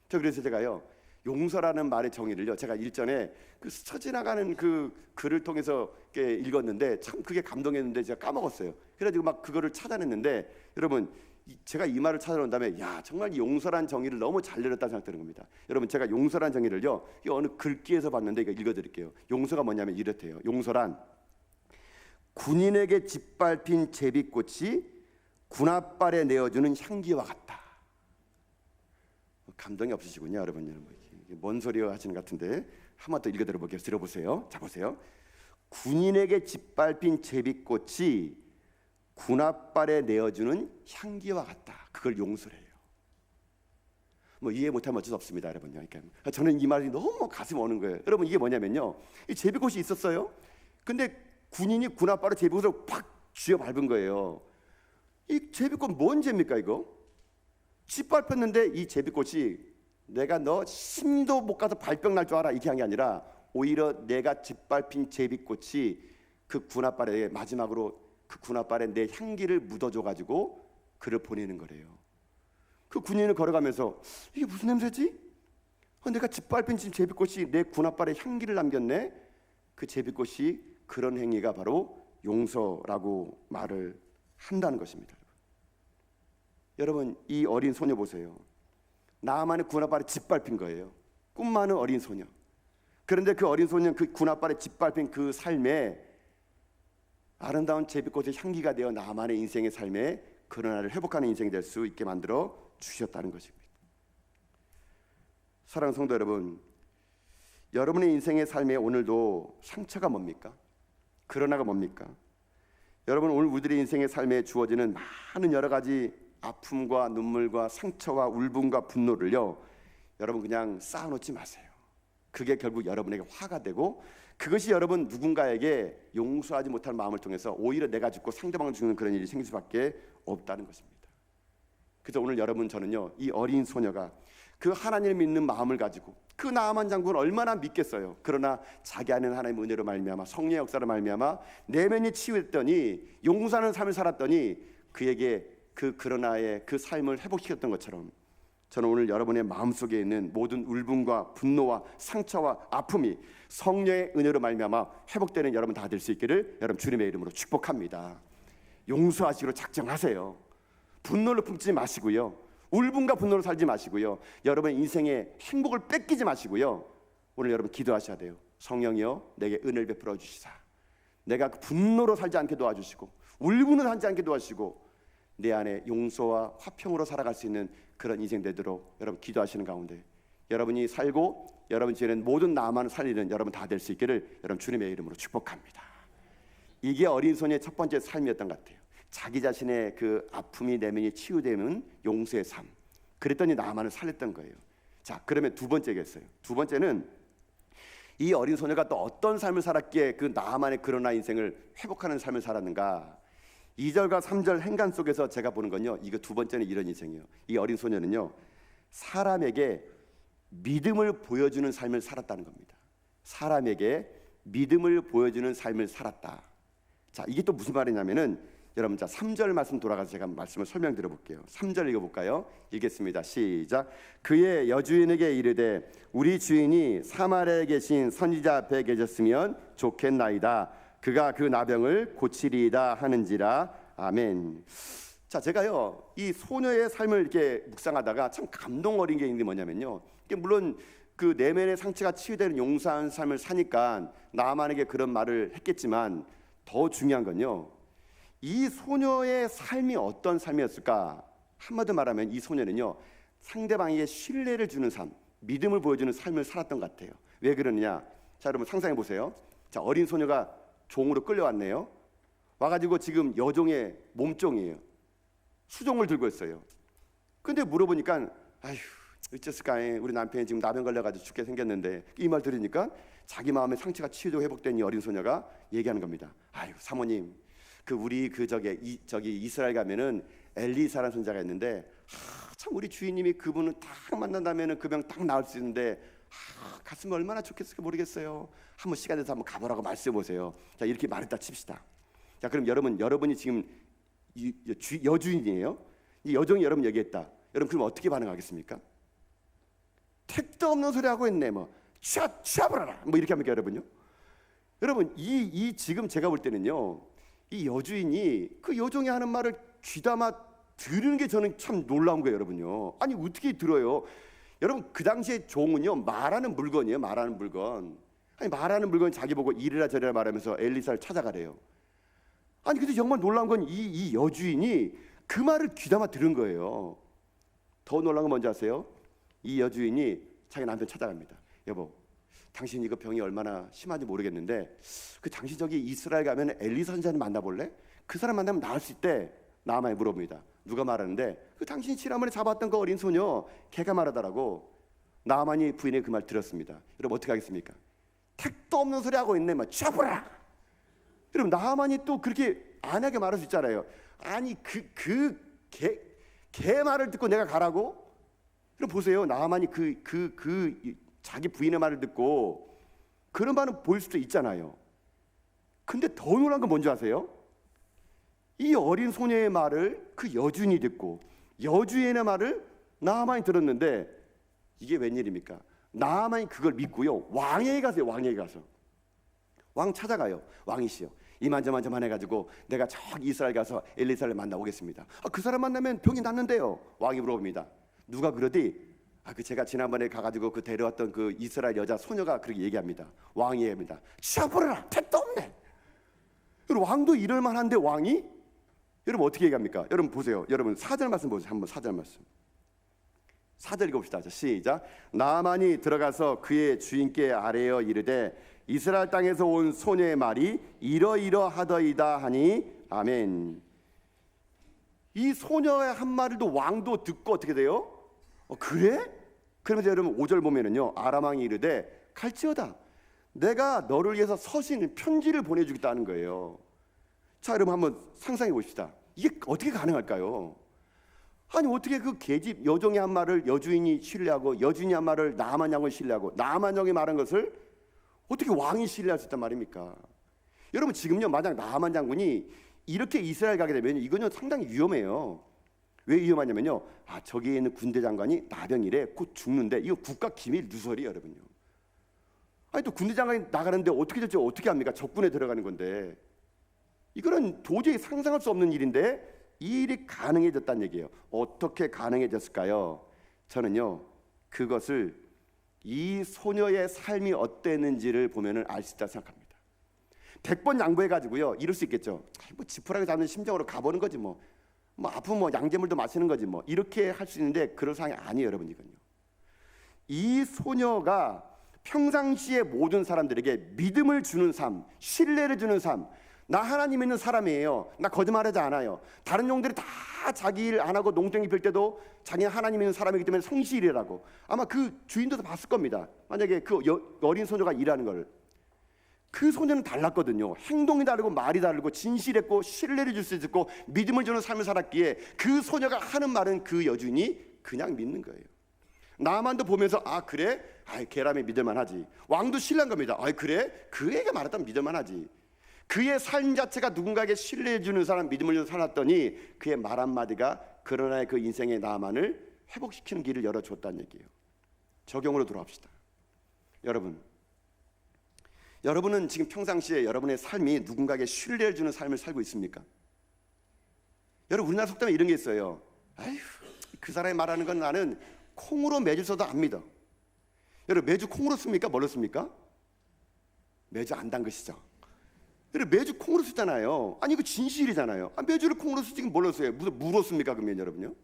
그래서 제가요 용서라는 말의 정의를요, 제가 일전에 그 스쳐 지나가는 그 글을 통해서 읽었는데 참 그게 감동했는데 제가 까먹었어요. 그래가지고 막 그거를 찾아냈는데, 여러분 제가 이 말을 찾아놓은 다음에 야, 정말 이 용서란 정의를 너무 잘 내렸다는 생각드는 겁니다. 여러분, 제가 용서란 정의를요, 이 어느 글귀에서 봤는데 이거 읽어드릴게요. 용서가 뭐냐면 이렇대요. 용서란 군인에게 짓밟힌 제비꽃이 군홧발에 내어주는 향기와 같다. 감동이 없으시군요, 여러분. 뭔 소리요 하시는 것 같은데 한 번 더 읽어드려볼게요. 들어보세요. 자, 보세요. 군인에게 짓밟힌 제비꽃이 군홧발에 내어주는 향기와 같다. 그걸 용서래요. 뭐 이해 못하면 어쩔 수 없습니다, 여러분요. 그러니까 저는 이 말이 너무 가슴에 오는 거예요. 여러분, 이게 뭐냐면요, 이 제비꽃이 있었어요. 근데 군인이 군홧발에 제비꽃을 팍 쥐어 밟은 거예요. 이 제비꽃 뭔 죄입니까 이거? 짓밟혔는데 이 제비꽃이 내가 너 심도 못 가서 발병 날 줄 알아 이렇게 한 게 아니라, 오히려 내가 짓밟힌 제비꽃이 그 군홧발에 마지막으로 그 군홧발에 내 향기를 묻어줘가지고 그를 보내는 거래요. 그 군인을 걸어가면서 이게 무슨 냄새지? 내가 짓밟힌 제비꽃이 내 군홧발에 향기를 남겼네. 그 제비꽃이 그런 행위가 바로 용서라고 말을 한다는 것입니다. 여러분, 이 어린 소녀 보세요. 나만의 군홧발에 짓밟힌 거예요. 꿈 많은 어린 소녀. 그런데 그 어린 소녀는 그 군홧발에 짓밟힌 그 삶에 아름다운 제비꽃의 향기가 되어 나만의 인생의 삶에 그러나를 회복하는 인생이 될 수 있게 만들어 주셨다는 것입니다. 사랑하는 성도 여러분, 여러분의 인생의 삶에 오늘도 상처가 뭡니까? 그러나가 뭡니까? 여러분, 오늘 우리들의 인생의 삶에 주어지는 많은 여러 가지 아픔과 눈물과 상처와 울분과 분노를요, 여러분 그냥 쌓아놓지 마세요. 그게 결국 여러분에게 화가 되고, 그것이 여러분 누군가에게 용서하지 못할 마음을 통해서 오히려 내가 죽고 상대방을 죽는 그런 일이 생길 수밖에 없다는 것입니다. 그래서 오늘 여러분, 저는요, 이 어린 소녀가 그 하나님을 믿는 마음을 가지고 그 나아만 장군을 얼마나 믿겠어요. 그러나 자기 안에는 하나님의 은혜로 말미암아, 성령의 역사로 말미암아 내면이 치유했더니, 용서하는 삶을 살았더니 그에게 그러나의 그 삶을 회복시켰던 것처럼, 저는 오늘 여러분의 마음속에 있는 모든 울분과 분노와 상처와 아픔이 성령의 은혜로 말미암아 회복되는 여러분 다 될 수 있기를 여러분 주님의 이름으로 축복합니다. 용서하시기로 작정하세요. 분노를 품지 마시고요, 울분과 분노로 살지 마시고요, 여러분의 인생의 행복을 뺏기지 마시고요, 오늘 여러분 기도하셔야 돼요. 성령이여, 내게 은혜를 베풀어 주시사 내가 그 분노로 살지 않게 도와주시고 울분으로 살지 않게 도와주시고 내 안에 용서와 화평으로 살아갈 수 있는 그런 인생 되도록 여러분 기도하시는 가운데, 여러분이 살고 여러분 주위에는 모든 나만 살리는 여러분 다 될 수 있기를 여러분 주님의 이름으로 축복합니다. 이게 어린 소녀의 첫 번째 삶이었던 것 같아요. 자기 자신의 그 아픔이 내면이 치유되는 용서의 삶. 그랬더니 나만을 살렸던 거예요. 자, 그러면 두 번째겠어요. 두 번째는 이 어린 소녀가 또 어떤 삶을 살았기에 그 나만의 그러나 인생을 회복하는 삶을 살았는가? 2절과 3절 행간 속에서 제가 보는 건요, 이거 두 번째는 이런 인생이에요. 이 어린 소녀는요, 사람에게 믿음을 보여주는 삶을 살았다는 겁니다. 사람에게 믿음을 보여주는 삶을 살았다. 자, 이게 또 무슨 말이냐면은, 여러분, 자 3절 말씀 돌아가서 제가 말씀을 설명드려 볼게요. 3절 읽어볼까요? 읽겠습니다. 시작. 그의 여주인에게 이르되 우리 주인이 사마리아에 계신 선지자 앞에 계셨으면 좋겠나이다. 그가 그 나병을 고치리이다 하는지라. 아멘. 자, 제가요, 이 소녀의 삶을 이렇게 묵상하다가 참 감동 어린 게 있는 게 뭐냐면요, 이게 물론 그 내면의 상처가 치유되는 용서하는 삶을 사니까 나만에게 그런 말을 했겠지만, 더 중요한 건요, 이 소녀의 삶이 어떤 삶이었을까? 한마디로 말하면 이 소녀는요, 상대방에게 신뢰를 주는 삶, 믿음을 보여주는 삶을 살았던 것 같아요. 왜 그러느냐? 자, 여러분 상상해 보세요. 자, 어린 소녀가 종으로 끌려왔네요. 와가지고 지금 여종의 몸종이에요. 수종을 들고 있어요. 근데 물어보니까, 아휴, 어쨌을까? 우리 남편이 지금 나병 걸려가지고 죽게 생겼는데, 이 말 들으니까 자기 마음의 상처가 치유되고 회복된 이 어린 소녀가 얘기하는 겁니다. 아유, 사모님, 우리 저기 이스라엘 가면은 엘리사라는 선자가 있는데, 참 우리 주인님이 그분을 딱 만난다면은 그 병 딱 나을 수 있는데, 갔으면 얼마나 좋겠을까 모르겠어요. 한번 시간 내서 한번 가보라고 말씀해 보세요. 자, 이렇게 말했다 칩시다. 자, 그럼 여러분이 지금 여주인이에요. 이 여종이 여러분 얘기했다. 여러분 그럼 어떻게 반응하겠습니까? 택도 없는 소리 하고 있네. 뭐 취합을 뭐 이렇게 합니까 여러분요? 여러분 이 지금 제가 볼 때는요, 이 여주인이 그 여종이 하는 말을 귀담아 들은 게 저는 참 놀라운 거예요 여러분요. 아니 어떻게 들어요? 여러분 그 당시에 종은요 말하는 물건이에요. 말하는 물건. 아니 말하는 물건 자기 보고 이래라 저래라 말하면서 엘리사를 찾아가래요. 아니 근데 정말 놀라운 건 이 여주인이 그 말을 귀담아 들은 거예요. 더 놀라운 건 뭔지 아세요? 이 여주인이 자기 남편 찾아갑니다. 여보, 당신 이거 병이 얼마나 심한지 모르겠는데 그 당신 저기 이스라엘 가면 엘리사 선지자님 만나볼래? 그 사람 만나면 나을 수 있대. 나아만이 물어봅니다. 누가 말하는데? 그 당신이 지난번에 잡았던 그 어린 소녀 걔가 말하더라고. 나아만이 부인의 그 말 들었습니다. 여러분 어떻게 하겠습니까? 택도 없는 소리 하고 있네. 막 쥐어보라. 여러분 나아만이 또 그렇게 안 하게 말할 수 있잖아요. 아니 걔 말을 듣고 내가 가라고? 그럼 보세요. 나아만이 자기 부인의 말을 듣고 그런 말은 보일 수도 있잖아요. 근데 더 놀란 건 뭔지 아세요? 이 어린 소녀의 말을 그 여주인이 듣고 여주인의 말을 나아만이 들었는데 이게 웬일입니까? 나아만이 그걸 믿고요 왕에게 가세요. 왕에게 가서 왕 찾아가요. 왕이시여, 이만저만저만 해가지고 내가 저기 이스라엘 가서 엘리사를 만나오겠습니다. 그 사람 만나면 병이 낫는데요. 왕이 물어봅니다. 누가 그러디? 그 제가 지난번에 가가지고 그 데려왔던 그 이스라엘 여자 소녀가 그렇게 얘기합니다. 왕이 얘기합니다. 취합버려라, 택도 없네. 여러분 왕도 이럴 만한데 왕이? 여러분 어떻게 얘기합니까? 여러분 보세요. 여러분 4절 말씀 보세요. 한번 4절 말씀. 4절 읽어봅시다. 시작. 나아만이 들어가서 그의 주인께 아뢰어 이르되 이스라엘 땅에서 온 소녀의 말이 이러이러하더이다 하니 아멘. 이 소녀의 한 말도 왕도 듣고 어떻게 돼요? 그래? 그러면서 여러분 5절 보면은요, 아람 왕이 이르되 갈지어다, 내가 너를 위해서 서신 편지를 보내주겠다는 거예요. 자 여러분 한번 상상해 보십시다. 이게 어떻게 가능할까요? 아니 어떻게 그 계집 여종이 한 말을 여주인이 신뢰하고 여주인이 한 말을 나아만 양을 신뢰하고 나아만 양이 말한 것을 어떻게 왕이 신뢰할 수 있단 말입니까? 여러분 지금요 만약 나아만 장군이 이렇게 이스라엘 가게 되면 이거는 상당히 위험해요. 왜 위험하냐면요, 저기에 있는 군대 장관이 나병이래 곧 죽는데 이거 국가 기밀 누설이에요 여러분요. 아니 또 군대 장관이 나가는데 어떻게 될지 어떻게 합니까? 적군에 들어가는 건데 이거는 도저히 상상할 수 없는 일인데 이 일이 가능해졌다는 얘기예요. 어떻게 가능해졌을까요? 저는요 그것을 이 소녀의 삶이 어땠는지를 보면 알 수 있다고 생각합니다. 100번 양보해가지고요 이럴 수 있겠죠. 뭐 지푸라기 잡는 심정으로 가보는 거지 뭐 아프면 뭐 양잿물도 마시는 거지 뭐 이렇게 할 수 있는데 그런 상황이 아니에요 여러분. 이건요, 이 소녀가 평상시에 모든 사람들에게 믿음을 주는 삶, 신뢰를 주는 삶. 나 하나님 있는 사람이에요. 나 거짓말하지 않아요. 다른 종들이 다 자기 일 안 하고 농땡이 필 때도 자기는 하나님 있는 사람이기 때문에 성실이라고 아마 그 주인도 봤을 겁니다. 만약에 그 어린 소녀가 일하는 걸. 그 소녀는 달랐거든요. 행동이 다르고 말이 다르고 진실했고 신뢰를 줄 수 있고 믿음을 주는 삶을 살았기에 그 소녀가 하는 말은 그 여주인이 그냥 믿는 거예요. 나만도 보면서 그래? 걔라면 믿을만 하지. 왕도 신뢰한 겁니다. 그래? 그 애가 말했다면 믿을만 하지. 그의 삶 자체가 누군가에게 신뢰해 주는 사람, 믿음을 주는 살았더니 그의 말 한마디가 그러나의 그 인생의 나만을 회복시키는 길을 열어줬다는 얘기예요. 적용으로 돌아갑시다. 여러분은 지금 평상시에 여러분의 삶이 누군가에게 신뢰를 주는 삶을 살고 있습니까? 여러분 우리나라 속담에 이런 게 있어요. 그 사람이 말하는 건 나는 콩으로 매주 써도 안 믿어. 여러분 매주 콩으로 씁니까? 뭘로 씁니까? 매주 안 담그시죠? 매주 콩으로 쓰잖아요. 이거 진실이잖아요. 매주를 콩으로 쓰지 뭘로 써요? 무로 씁니까? 그러면 여러분요,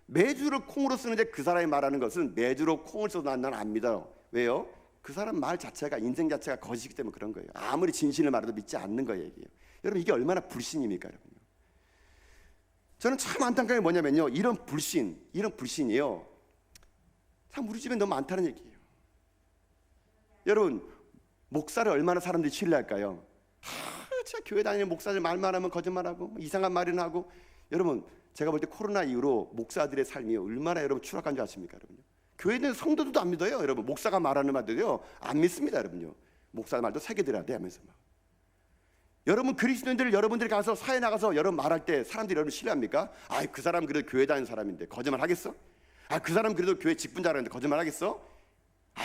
매주를 콩으로 쓰는데 그 사람이 말하는 것은 매주로 콩을 써도 난 안 믿어요. 왜요? 그 사람 말 자체가, 인생 자체가 거짓이기 때문에 그런 거예요. 아무리 진실을 말해도 믿지 않는 거예요 이게. 여러분 이게 얼마나 불신입니까 여러분? 저는 참 안타까운 게 뭐냐면요, 이런 불신이요 참 우리 집에 너무 많다는 얘기예요. 여러분 목사를 얼마나 사람들이 신뢰할까요? 진짜 교회 다니는 목사들 말만 하면 거짓말하고 이상한 말이나 하고. 여러분 제가 볼 때 코로나 이후로 목사들의 삶이 얼마나 여러분 추락한 줄 아십니까 여러분요? 교회에 있는 성도들도 안 믿어요 여러분. 목사가 말하는 말들요 안 믿습니다 여러분요. 목사 말도 새겨 들어야 돼 하면서 막. 여러분 그리스도인들 여러분들이 가서 사회 나가서 여러분 말할 때 사람들이 여러분 신뢰합니까? 그 사람 그래도 교회 다니는 사람인데 거짓말 하겠어? 그 사람 그래도 교회 직분 잘하는데 거짓말 하겠어?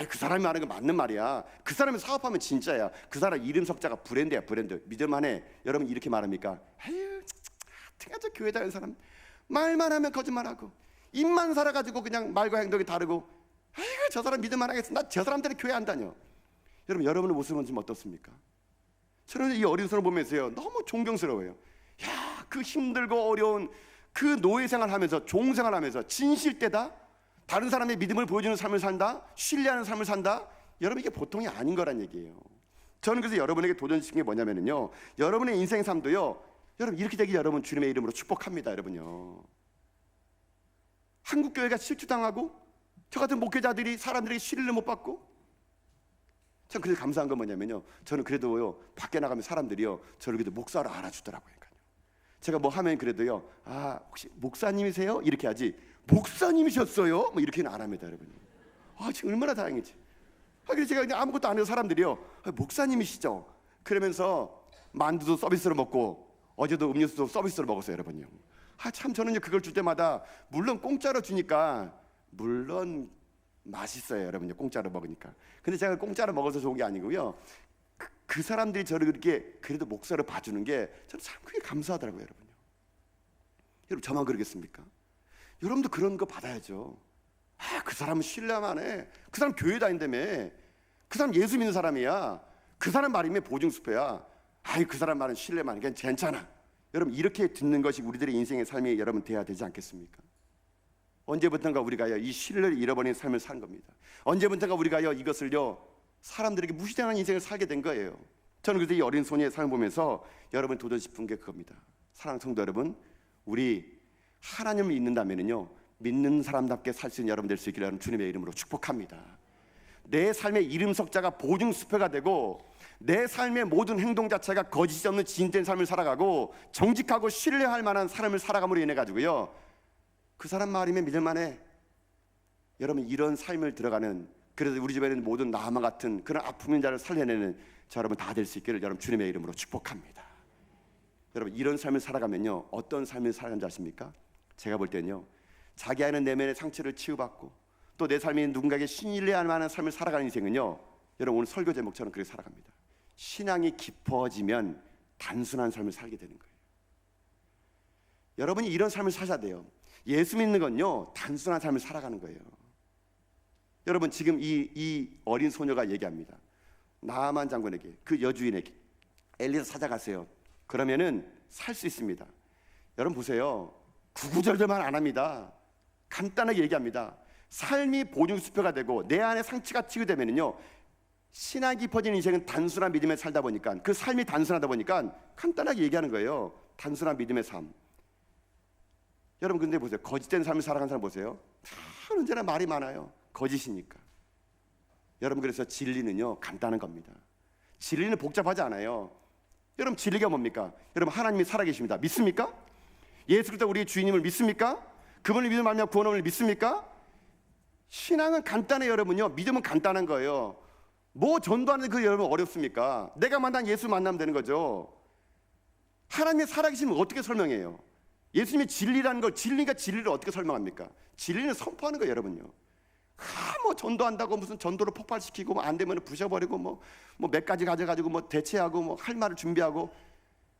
그 사람이 말하는 거 맞는 말이야. 그 사람이 사업하면 진짜야. 그 사람 이름 석자가 브랜드야, 브랜드. 믿을만해. 여러분 이렇게 말합니까? 등하자 교회 다니는 사람 말만 하면 거짓말하고 입만 살아가지고 그냥 말과 행동이 다르고 저 사람 믿을만 하겠어. 나 저 사람들이 교회 안 다녀. 여러분 여러분의 모습은 좀 어떻습니까? 저는 이 어린 손을 보면서요 너무 존경스러워요. 그 힘들고 어려운 그 노예 생활하면서 종 생활하면서 진실되다 다른 사람의 믿음을 보여주는 삶을 산다, 신뢰하는 삶을 산다. 여러분 이게 보통이 아닌 거란 얘기예요. 저는 그래서 여러분에게 도전시킨 게 뭐냐면요, 여러분의 인생 삶도요 여러분 이렇게 되기 여러분 주님의 이름으로 축복합니다. 여러분요, 한국 교회가 실추당하고 저 같은 목회자들이 사람들에게 신뢰를 못 받고, 전 그래서 감사한 건 뭐냐면요, 저는 그래도요 밖에 나가면 사람들이요 저를 그래도 목사로 알아주더라고요. 제가 뭐 하면 그래도요 혹시 목사님이세요? 이렇게 하지 목사님이셨어요? 뭐 이렇게는 안 합니다. 여러분 지금 얼마나 다행이지. 그래서 제가 그냥 아무것도 안 해서 사람들이요 목사님이시죠? 그러면서 만두도 서비스로 먹고 어제도 음료수도 서비스로 먹었어요. 여러분요, 참 저는 그걸 줄 때마다 물론 공짜로 주니까 물론 맛있어요. 여러분요, 공짜로 먹으니까. 근데 제가 공짜로 먹어서 좋은 게 아니고요, 그 사람들이 저를 그렇게 그래도 목사로 봐주는 게 저는 참 그게 감사하더라고요. 여러분요, 여러분 저만 그러겠습니까? 여러분도 그런 거 받아야죠. 그 사람은 신뢰만 해. 그 사람 교회 다닌다며. 그 사람 예수 믿는 사람이야. 그 사람 말이면 보증수표야. 그 사람 말은 신뢰만 해. 괜찮아. 여러분 이렇게 듣는 것이 우리들의 인생의 삶이 여러분 돼야 되지 않겠습니까? 언제부턴가 우리가요 이 신뢰를 잃어버린 삶을 산 겁니다. 언제부턴가 우리가요 이것을요 사람들에게 무시당하는 인생을 살게 된 거예요. 저는 그래서 이 어린 소녀의 삶을 보면서 여러분 도전 싶은 게 그겁니다. 사랑하는 성도 여러분, 우리 하나님을 믿는다면요 믿는 사람답게 살 수 있는 여러분 될 수 있기를 여러분 주님의 이름으로 축복합니다. 내 삶의 이름 석자가 보증수표가 되고 내 삶의 모든 행동 자체가 거짓이 없는 진짜된 삶을 살아가고 정직하고 신뢰할 만한 삶을 살아감으로 인해 가지고요 그 사람 말이면 믿을만해. 여러분 이런 삶을 들어가는, 그래서 우리 집에는 모든 나만 같은 그런 아픔인 자를 살려내는 저 여러분 다 될 수 있기를 여러분 주님의 이름으로 축복합니다. 여러분 이런 삶을 살아가면요 어떤 삶을 살아가는지 아십니까? 제가 볼 때는요 자기 안에 내면의 상처를 치유받고 또 내 삶이 누군가에게 신뢰할 만한 삶을 살아가는 인생은요, 여러분 오늘 설교 제목처럼 그렇게 살아갑니다. 신앙이 깊어지면 단순한 삶을 살게 되는 거예요. 여러분이 이런 삶을 사셔야 돼요. 예수 믿는 건요 단순한 삶을 살아가는 거예요. 여러분 지금 이 어린 소녀가 얘기합니다. 나아만 장군에게, 그 여주인에게 엘리사 찾아가세요. 그러면은 살 수 있습니다. 여러분 보세요, 구구절절만 안 합니다. 간단하게 얘기합니다. 삶이 보증수표가 되고 내 안에 상처가 치유되면은요 신앙이 깊어진 인생은 단순한 믿음에 살다 보니까, 그 삶이 단순하다 보니까 간단하게 얘기하는 거예요. 단순한 믿음의 삶. 여러분 근데 보세요, 거짓된 삶을 살아가는 사람 보세요. 다 언제나 말이 많아요. 거짓이니까. 여러분 그래서 진리는요 간단한 겁니다. 진리는 복잡하지 않아요. 여러분 진리가 뭡니까? 여러분 하나님이 살아계십니다. 믿습니까? 예수 그리스도 우리의 주인님을 믿습니까? 그분을 믿으면 말미암아 구원함을 믿습니까? 신앙은 간단해요. 여러분요 믿음은 간단한 거예요. 뭐 전도하는데 그 여러분 어렵습니까? 내가 만난 예수 만나면 되는 거죠. 하나님이 살아계시면 어떻게 설명해요? 예수님이 진리라는 걸, 진리가 진리를 어떻게 설명합니까? 진리는 선포하는 거예요. 여러분요 뭐 전도한다고 무슨 전도를 폭발시키고 뭐 안 되면 부셔버리고 뭐 몇 가지 가져가지고 뭐 대체하고 뭐 할 말을 준비하고,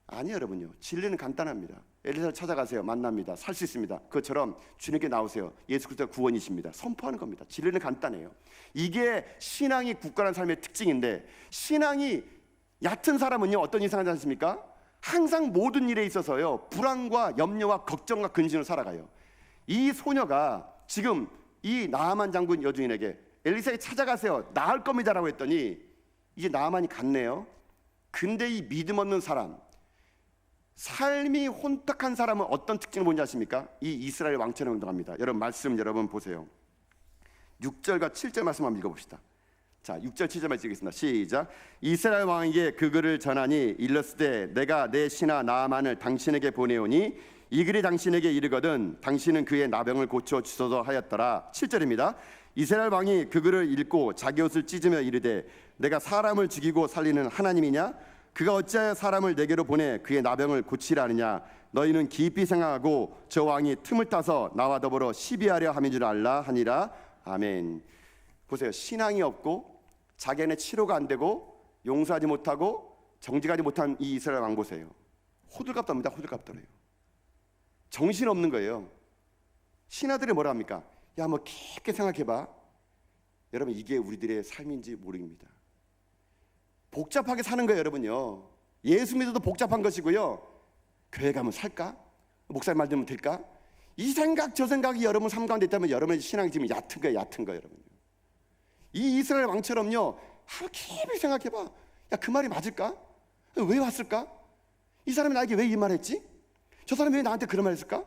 아니요. 여러분요 진리는 간단합니다. 엘리사를 찾아가세요. 만납니다. 살 수 있습니다. 그것처럼 주님께 나오세요. 예수 그리스도가 구원이십니다. 선포하는 겁니다. 진리는 간단해요. 이게 신앙이 굳건한 삶의 특징인데, 신앙이 얕은 사람은요 어떤 일을 하지 않습니까? 항상 모든 일에 있어서요 불안과 염려와 걱정과 근심을 살아가요. 이 소녀가 지금 이 나아만 장군 여주인에게 엘리사에게 찾아가세요, 나을 겁니다라고 했더니 이제 나아만이 갔네요. 근데 이 믿음 없는 사람, 삶이 혼탁한 사람은 어떤 특징을 보는지 아십니까? 이 이스라엘 왕처럼 행동합니다. 여러분 말씀 여러분 보세요. 6절과 7절 말씀 한번 읽어봅시다. 자, 6절 7절 말씀 읽겠습니다. 시작. 이스라엘 왕에게 그 글을 전하니 일렀으되 내가 내 신하 나아만을 당신에게 보내오니 이 글이 당신에게 이르거든 당신은 그의 나병을 고쳐 주소서 하였더라. 7절입니다. 이스라엘 왕이 그 글을 읽고 자기 옷을 찢으며 이르되 내가 사람을 죽이고 살리는 하나님이냐? 그가 어찌하여 사람을 내게로 보내 그의 나병을 고치라 하느냐. 너희는 깊이 생각하고 저 왕이 틈을 타서 나와 더불어 시비하려 함인 줄 알라 하니라. 아멘. 보세요. 신앙이 없고 자기네 치료가 안 되고 용서하지 못하고 정직하지 못한 이 이스라엘 왕 보세요. 호들갑 답니다. 호들갑 떨어요. 정신없는 거예요. 신하들이 뭐라 합니까? 야, 뭐 깊게 생각해봐. 여러분, 이게 우리들의 삶인지 모릅니다. 복잡하게 사는 거예요, 여러분요. 예수 믿어도 복잡한 것이고요. 교회 가면 살까? 목사님 말 들으면 될까? 이 생각 저 생각이 여러분 삶 가운데 있다면 여러분의 신앙이 지금 얕은 거예요, 얕은 거예요, 여러분요. 이 이스라엘 왕처럼요, 깊이 생각해봐. 야, 그 말이 맞을까? 왜 왔을까? 이 사람이 나에게 왜 이 말했지? 저 사람이 왜 나한테 그런 말 했을까?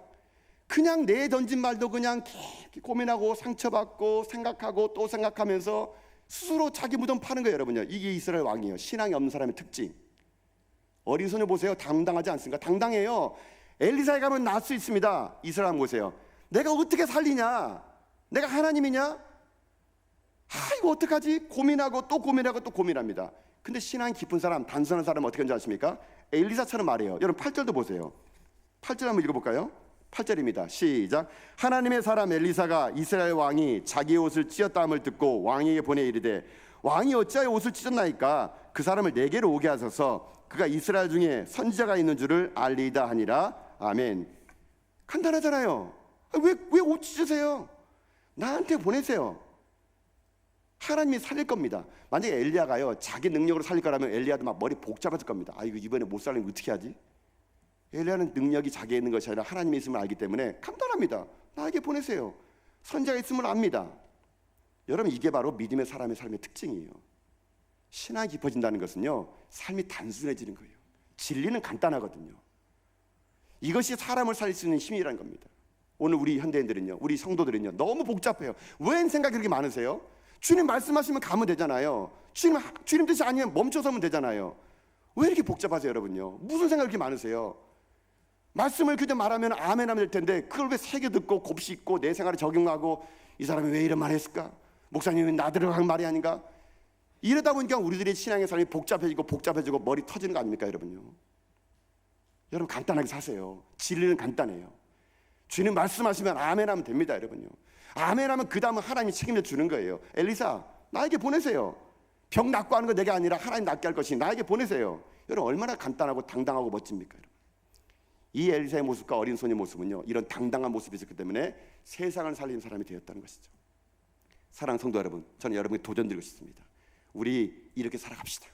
그냥 내 던진 말도 그냥 깊이 고민하고 상처받고 생각하고 또 생각하면서 스스로 자기 무덤 파는 거예요, 여러분요. 이게 이스라엘 왕이에요. 신앙이 없는 사람의 특징. 어린 소녀 보세요. 당당하지 않습니까? 당당해요. 엘리사에 가면 날 수 있습니다. 이스라엘 왕 보세요. 내가 어떻게 살리냐? 내가 하나님이냐? 이거 어떡하지? 고민하고 또 고민하고 또 고민합니다. 근데 신앙이 깊은 사람, 단순한 사람은 어떻게 하는지 아십니까? 엘리사처럼 말해요. 여러분 8절도 보세요. 8절 한번 읽어볼까요? 8절입니다. 시작. 하나님의 사람 엘리사가 이스라엘 왕이 자기 옷을 찢었다함을 듣고 왕에게 보내 이르되 왕이 어찌하여 옷을 찢었나이까? 그 사람을 내게로 오게 하소서. 그가 이스라엘 중에 선지자가 있는 줄을 알리이다 하니라. 아멘. 간단하잖아요. 왜 옷 찢으세요? 나한테 보내세요. 하나님이 살릴 겁니다. 만약에 엘리야가요 자기 능력으로 살릴 거라면 엘리야도 막 머리 복잡해질 겁니다. 이거 이번에 못 살리면 어떻게 하지? 엘리야는 능력이 자기에 있는 것이 아니라 하나님이 있음을 알기 때문에 간단합니다. 나에게 보내세요. 선지자가 있음을 압니다. 여러분, 이게 바로 믿음의 사람의 삶의 특징이에요. 신앙이 깊어진다는 것은요, 삶이 단순해지는 거예요. 진리는 간단하거든요. 이것이 사람을 살릴 수 있는 힘이라는 겁니다. 오늘 우리 현대인들은요, 우리 성도들은요, 너무 복잡해요. 왜 생각이 그렇게 많으세요? 주님 말씀하시면 가면 되잖아요. 주님 뜻이 아니면 멈춰서면 되잖아요. 왜 이렇게 복잡하세요, 여러분요? 무슨 생각이 그렇게 많으세요? 말씀을 그냥 말하면 아멘 하면 될 텐데 그걸 왜 새겨 듣고 곱씹고 내 생활에 적용하고 이 사람이 왜 이런 말을 했을까? 목사님이 나들을 한 말이 아닌가? 이러다 보니까 우리들의 신앙의 삶이 복잡해지고 머리 터지는 거 아닙니까, 여러분요? 여러분, 간단하게 사세요. 진리는 간단해요. 주님 말씀하시면 아멘 하면 됩니다, 여러분요. 아멘 하면 그 다음은 하나님이 책임져 주는 거예요. 엘리사, 나에게 보내세요. 병 낫고 하는 거 내가 아니라 하나님 낫게 할 것이니 나에게 보내세요. 여러분, 얼마나 간단하고 당당하고 멋집니까, 여러분? 이 엘리사의 모습과 어린 소녀의 모습은요, 이런 당당한 모습이 있었기 때문에 세상을 살리는 사람이 되었다는 것이죠. 사랑하는 성도 여러분, 저는 여러분께 도전드리고 싶습니다. 우리 이렇게 살아갑시다.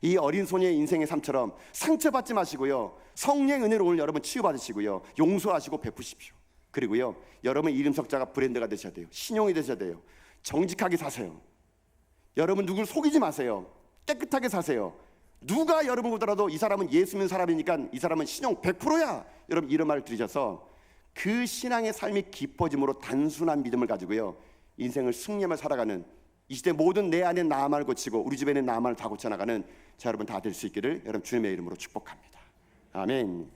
이 어린 소녀의 인생의 삶처럼 상처받지 마시고요, 성령의 은혜로 오늘 여러분 치유받으시고요, 용서하시고 베푸십시오. 그리고요, 여러분의 이름 석자가 브랜드가 되셔야 돼요. 신용이 되셔야 돼요. 정직하게 사세요. 여러분 누굴 속이지 마세요. 깨끗하게 사세요. 누가 여러분 보더라도 이 사람은 예수 믿는 사람이니까 이 사람은 신용 100%야. 여러분 이런 말을 들으셔서 그 신앙의 삶이 깊어짐으로 단순한 믿음을 가지고요, 인생을 승리하며 살아가는, 이 시대 모든 내 안에 나만을 고치고 우리 집에 있는 나만을 다 고쳐나가는 자 여러분 다 될 수 있기를 여러분 주님의 이름으로 축복합니다. 아멘.